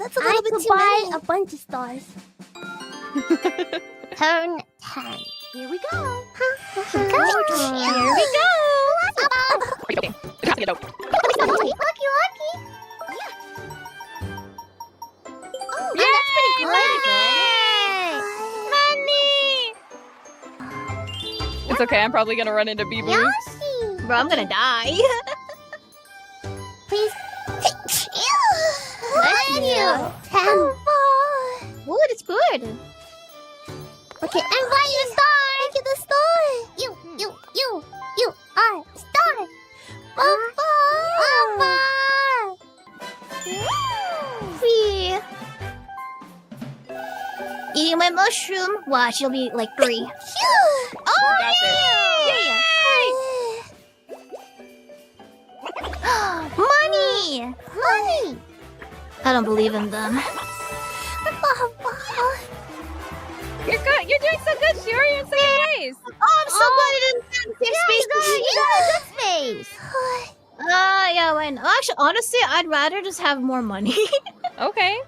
That's a little bit too many. a bunch of stars. Turn 10. Here we go. Here we go. Okay. It has to get out. Lucky. Yeah. Oh, Yay! that's pretty good. Money! It's okay, I'm probably gonna run into Bee Boo. Yoshi. Bro, I'm gonna die. Please. Bless you. 10. Wood, it's good. Okay, and why you star? Make it the star. You are star. Papa. Free. Eating my mushroom. Watch, you'll be like 3. You got this. Money! Money. I don't believe in them. You're good. You're doing so good, Shuri. You're in second place. Oh, I'm so glad it didn't have the same space. You got a good space. Yeah, why not? Actually, honestly, I'd rather just have more money. Okay.